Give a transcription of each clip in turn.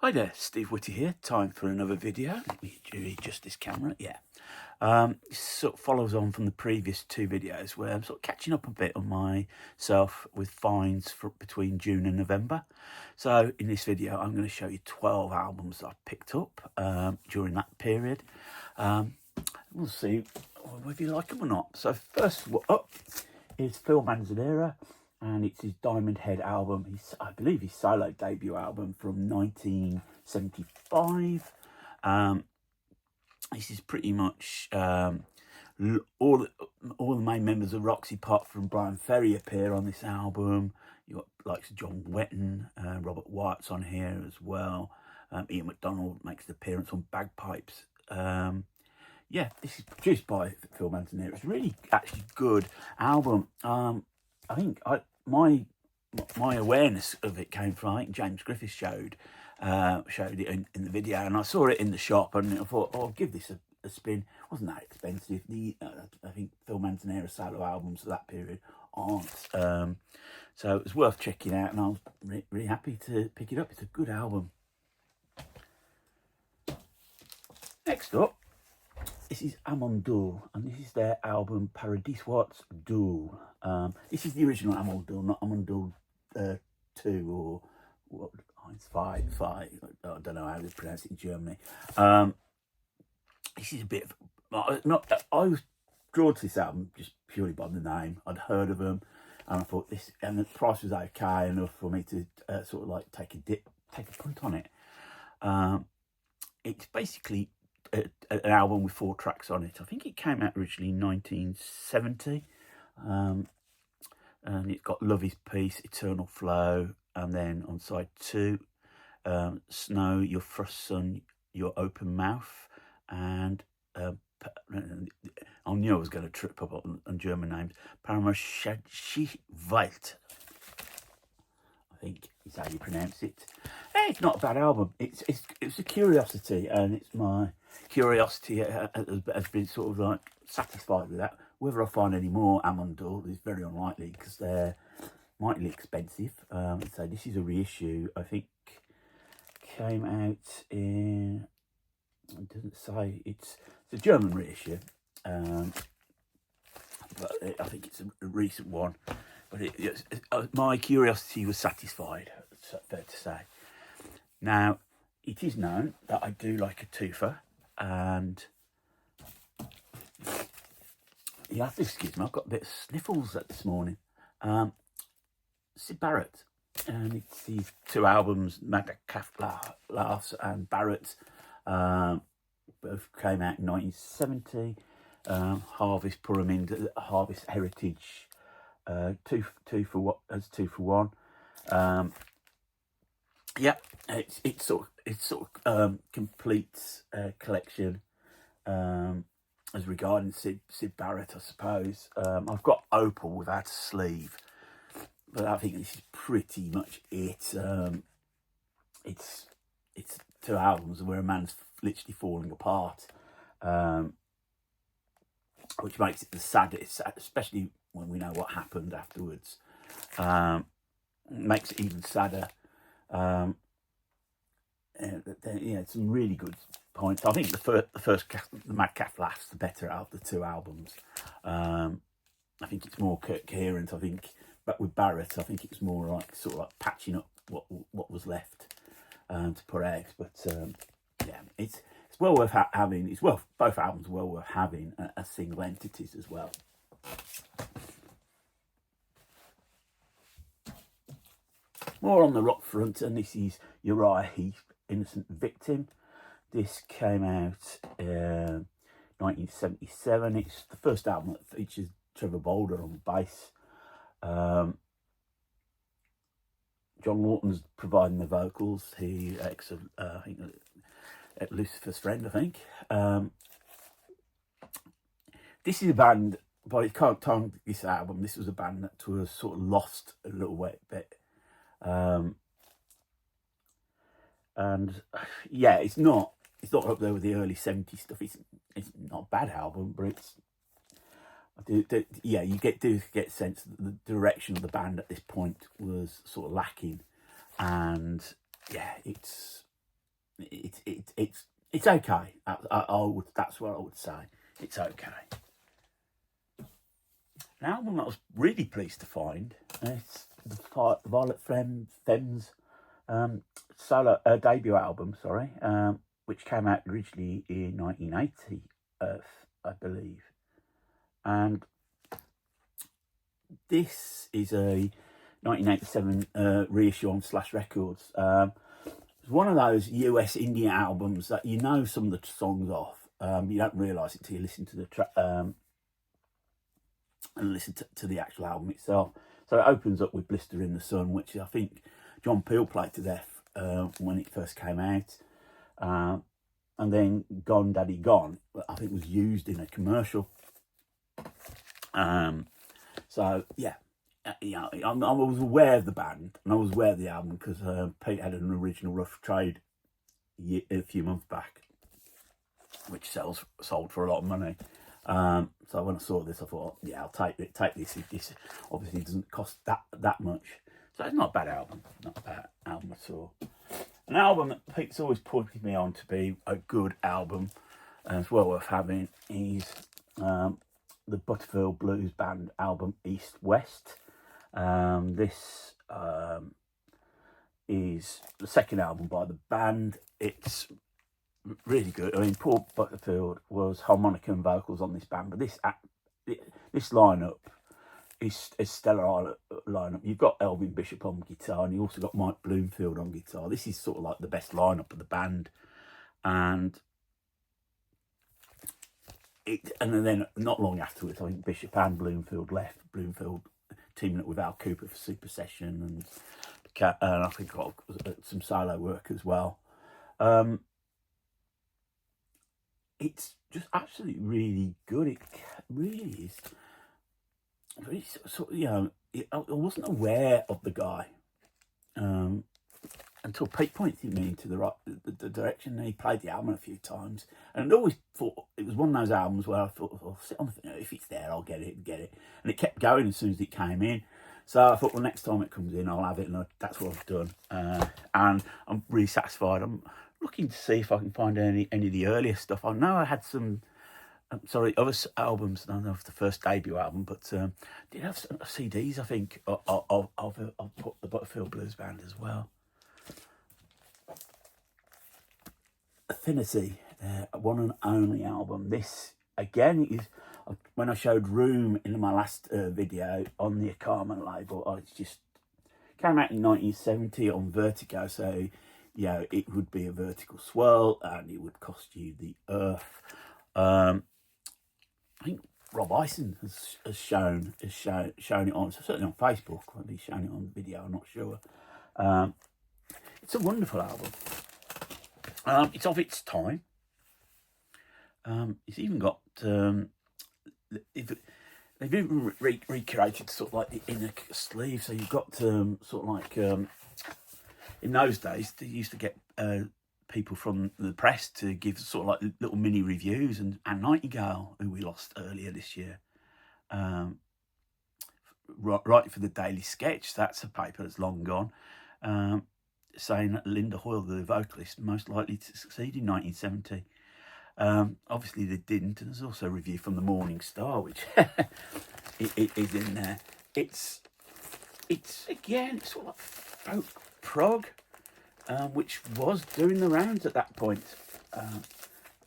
Hi there, Steve Whitty here. Time for another video. Let me adjust this camera. Yeah. This sort of follows on from the previous two videos where I'm sort of catching up a bit on myself with finds for between June and November. So in this video, I'm going to show you 12 albums that I've picked up during that period. We'll see whether you like them or not. So first up is Phil Manzanera, and it's his Diamond Head album. I believe his solo debut album from 1975. This is pretty much all the main members of Roxy, apart from Brian Ferry, appear on this album. You got likes of John Wetton, Robert Wyatt's on here as well. Ian McDonald makes an appearance on bagpipes. Yeah, this is produced by Phil Manzanera. It's really actually good album. I think my awareness of it came from, I think James Griffiths showed it in the video, and I saw it in the shop, and I thought, oh, I'll give this a spin. It wasn't that expensive. I think Phil Manzanera solo albums of that period aren't. So it was worth checking out, and I was really happy to pick it up. It's a good album. Next up, this is Amandoul, and this is their album Paradiswats Doul. This is the original Amandoul, not Amandoul 2 or what? Oh, it's 5. I don't know how to pronounce it in Germany. This is a bit of I was drawn to this album just purely by the name. I'd heard of them, and I thought this, and the price was okay enough for me to sort of like take a punt on it. It's basically an album with 4 tracks on it. I think it came out originally in 1970, and it's got Love Is Peace, Eternal Flow, and then on side 2, Snow, Your Frost Sun, Your Open Mouth, and I knew I was going to trip up on German names. Paramaschwald, I think is how you pronounce it. Hey, it's not a bad album. It's a curiosity, and it's my curiosity has been sort of like satisfied with that. Whether I find any more Amandoul is very unlikely because they're mightily expensive. So this is a reissue. I think came out in. It doesn't say. It's a German reissue, but I think it's a recent one. But my curiosity was satisfied. It's fair to say. Now, it is known that I do like a twofer, and you have to excuse me, I've got a bit of sniffles this morning. Syd Barrett, and it's these 2 albums, Magda Laughs and Barrett, both came out in 1970. Harvest Pyramid, Harvest Heritage, 2 for 1. Yeah, it's sort of complete collection as regarding Syd Barrett, I suppose. I've got Opal without a sleeve, but I think this is pretty much it. It's 2 albums where a man's literally falling apart, which makes it the saddest, especially when we know what happened afterwards. Makes it even sadder. Some really good points. I think the Mad Calf Laughs, the better out of the 2 albums. I think it's more coherent. I think, but with Barrett, I think it's more like sort of like patching up what was left to put out. But yeah, it's well worth having. Both albums are well worth having as single entities as well. More on the rock front, and this is Uriah Heep, Innocent Victim. This came out 1977. It's the first album that features Trevor Bolder on bass. John Lawton's providing the vocals. He I think Lucifer's Friend, I think. This is a band, by the time this album, this was a band that was sort of lost a little bit. And yeah, it's not up there with the early 70s stuff. It's not a bad album, but you get a sense that the direction of the band at this point was sort of lacking, and yeah, it's it's okay. That's what I would say. It's okay. An album that I was really pleased to find. It's the Violet Femmes solo debut album. Sorry, which came out originally in 1980, I believe, and this is a 1987 reissue on Slash Records. It's one of those US indie albums that you know some of the songs off. You don't realise it till you listen to the track and listen to the actual album itself. So it opens up with Blister in the Sun, which I think John Peel played to death when it first came out. And then Gone Daddy Gone, I think was used in a commercial. So yeah, I was aware of the band and I was aware of the album because Pete had an original Rough Trade a few months back, which sold for a lot of money. So when I saw this, I thought, yeah, I'll take this. This obviously doesn't cost that much. So it's not a bad album, not a bad album at all. An album that Pete's always pointed me on to be a good album and it's well worth having is the Butterfield Blues Band album East West. This is the second album by the band. It's really good. I mean, Paul Butterfield was harmonica and vocals on this band, but this lineup is a stellar lineup. You've got Elvin Bishop on guitar, and you also got Mike Bloomfield on guitar. This is sort of like the best lineup of the band, and then not long afterwards, I think Bishop and Bloomfield left. Bloomfield teaming up with Al Cooper for Super Session, and I think got some solo work as well. It's just absolutely really good. It really is. Really, I wasn't aware of the guy until Pete pointed me into the direction. And he played the album a few times, and I always thought it was one of those albums where I thought, I'll sit on the if it's there, I'll get it, and it kept going as soon as it came in. So I thought, well, next time it comes in, I'll have it, and that's what I've done. And I'm really satisfied. I'm looking to see if I can find any of the earlier stuff. I know I had some. Other albums. I don't know if the first debut album, but did have some CDs. I think I'll put the Butterfield Blues Band as well. Affinity, their one and only album. This again is when I showed Room in my last video on the Karma label. It's just came out in 1970 on Vertigo, so yeah, it would be a vertical swirl and it would cost you the earth. I think Rob Ison has shown it on, certainly on Facebook. Maybe he's shown it on video, I'm not sure. It's a wonderful album. It's of its time. It's even got they've even recreated sort of like the inner sleeve. So you've got sort of like in those days they used to get people from the press to give sort of like little mini reviews, and Anne Nightingale, who we lost earlier this year, writing for the Daily Sketch, that's a paper that's long gone, saying that Linda Hoyle, the vocalist, most likely to succeed in 1970. Obviously they didn't, and there's also a review from the Morning Star, which it is in there. It's again sort of like folk prog. Which was doing the rounds at that point.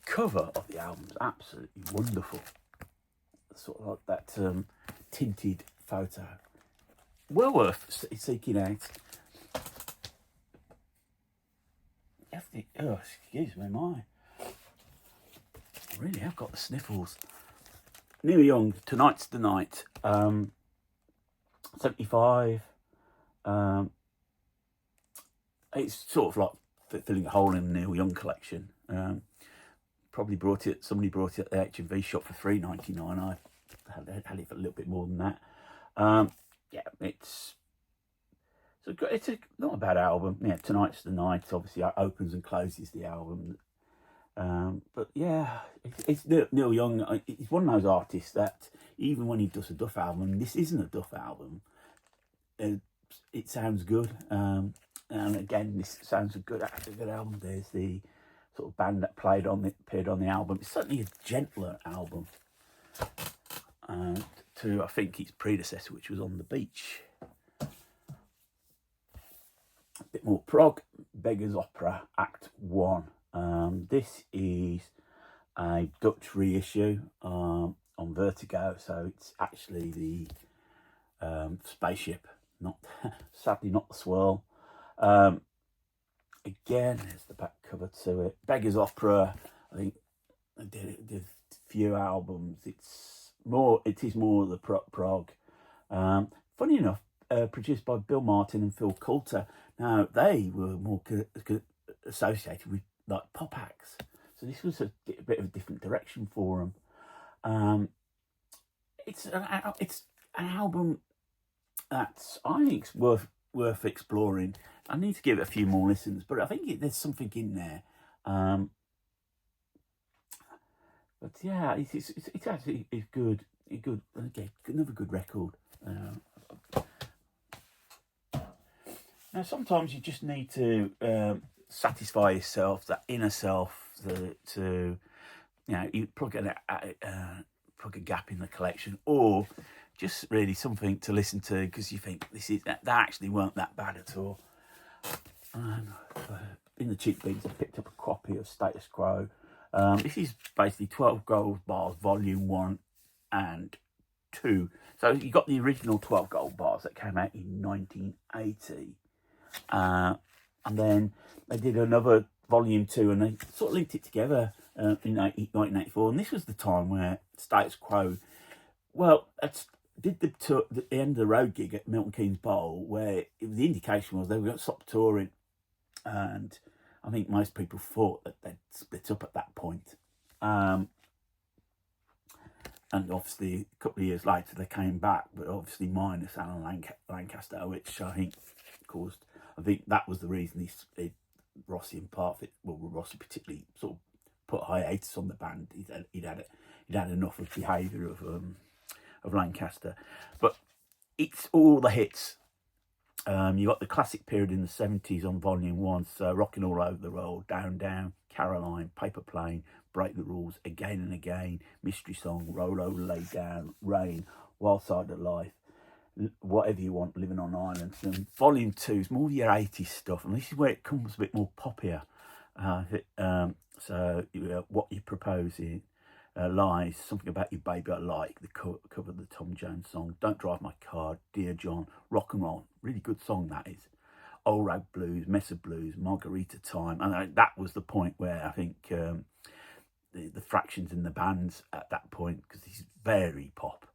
Cover of the album is absolutely wonderful. Sort of like that tinted photo. Well worth seeking out. Excuse me, really have got the sniffles. Neil Young, Tonight's the Night. 75. It's sort of like filling a hole in the Neil Young collection. Somebody brought it at the HMV shop for $3.99. I had it for a little bit more than that. Yeah, it's not a bad album. Yeah, Tonight's the Night obviously opens and closes the album. But yeah, it's Neil Young. He's one of those artists that even when he does a Duff album, this isn't a Duff album. It sounds good. and again, this sounds a good album. There's the sort of band that appeared on the album. It's certainly a gentler album to, I think, its predecessor, which was On the Beach. A bit more prog. Beggars Opera Act 1. This is a Dutch reissue on Vertigo, so it's actually the Spaceship, not sadly not the Swirl. Again, there's the back cover to it. Beggars Opera, I think they did a few albums. It is more the prog. Funny enough, produced by Bill Martin and Phil Coulter. Now, they were more associated with like pop acts, so this was a bit of a different direction for them. It's an album that I think is worth exploring. I need to give it a few more listens, but I think there's something in there. But yeah, it's actually good. Again, another good record. Now, sometimes you just need to satisfy yourself, that inner self, to you plug a gap in the collection, or just really something to listen to because you think that actually weren't that bad at all. In the cheap bins, I picked up a copy of Status Quo. This is basically 12 Gold Bars, Volume 1 and 2. So you got the original 12 Gold Bars that came out in 1980. And then they did another Volume 2 and they sort of linked it together in 1984. And this was the time where Status Quo, did the end of the road gig at Milton Keynes Bowl, where the indication was they were going to stop touring. And I think most people thought that they'd split up at that point. And obviously, a couple of years later, they came back, but obviously minus Alan Lancaster, which I think that was the reason Rossi and Parfit, Rossi particularly, sort of put hiatus on the band. He'd had enough of behaviour of Lancaster. But it's all the hits. You got the classic period in the 70s on Volume 1, so Rocking All Over the World, Down Down, Caroline, Paper Plane, Break the Rules, Again and Again, Mystery Song, Roll Over, Lay Down, Rain, Wild Side of Life, Whatever You Want, Living on Islands. And Volume 2 is more of your 80s stuff, and this is where it comes a bit more poppier. What You're Proposing, Lies, Something About You Baby I Like, the cover of the Tom Jones song, Don't Drive My Car, Dear John, Rock and Roll, really good song that is. Old Rag Blues, Mess of Blues, Margarita Time, and that was the point where I think the fractions in the bands at that point, because he's very pop,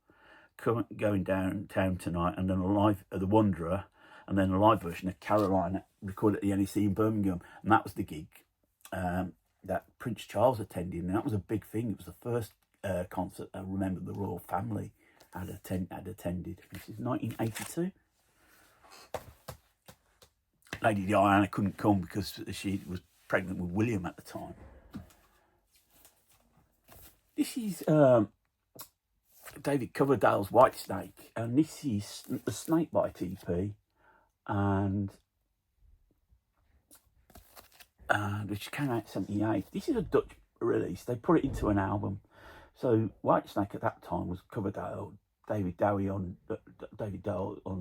Going Downtown Tonight, and then The Wanderer, and then a live version of Caroline recorded at the NEC in Birmingham, and that was the gig that Prince Charles attended, and that was a big thing. It was the first concert I remember the royal family had attended. This is 1982. Lady Diana couldn't come because she was pregnant with William at the time. This is David Coverdale's Whitesnake, and this is the Snakebite EP, and which came out in 78. This is a Dutch release. They put it into an album. So Whitesnake at that time was Coverdale, David Dowie on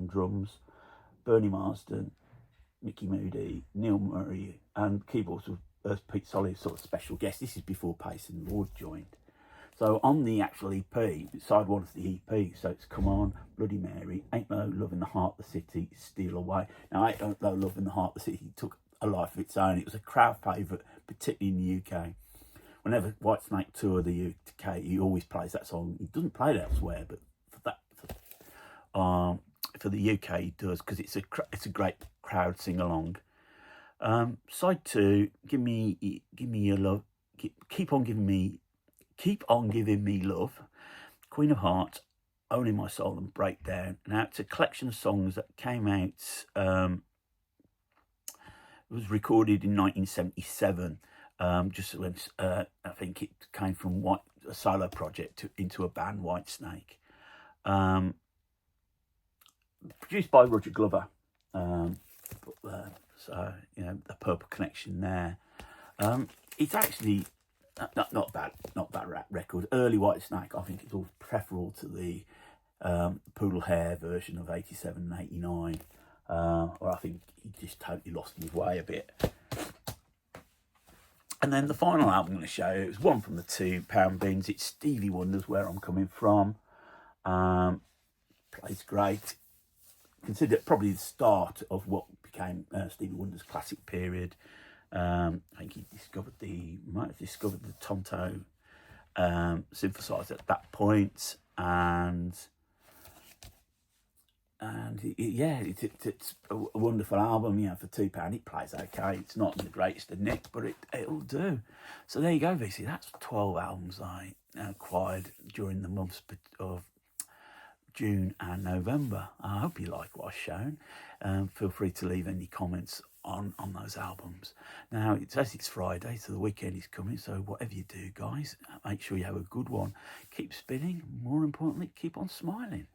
drums, Bernie Marsden, Mickey Moody, Neil Murray, and keyboards with Pete Solly, sort of special guest. This is before Payson Lord joined. So on the actual EP, side one of the EP, so it's Come On, Bloody Mary, Ain't No Love in the Heart of the City, Steal Away. Now, Ain't No Love in the Heart of the City took a life of its own. It was a crowd favourite, particularly in the UK. Whenever Whitesnake toured the UK, he always plays that song. He doesn't play it elsewhere, but for the UK he does, because it's a great crowd sing along. Side 2, give me your love, keep on giving me love, Queen of Hearts, Only My Soul, and Breakdown. Now it's a collection of songs that came out. It was recorded in 1977. Just when I think it came from a solo project into a band, Whitesnake. Produced by Roger Glover. So, you know, the Purple Connection there. It's actually not bad record. Early Whitesnake, I think it's all preferable to the Poodle Hair version of 87 and 89. Or I think he just totally lost his way a bit. And then the final album I'm going to show you is one from the £2 bins. It's Stevie Wonder's Where I'm Coming From. Plays great. Considered probably the start of what became Stevie Wonder's classic period. I think he might have discovered the Tonto synthesizer at that point, and it's a wonderful album. You know, for £2 it plays okay. It's not the greatest of nick, but it'll do. So there you go, VC. That's 12 albums I acquired during the months of June and November. I hope you like what I've shown. Feel free to leave any comments on those albums. Now, it's Friday, so the weekend is coming, so whatever you do, guys, make sure you have a good one. Keep spinning, more importantly, keep on smiling.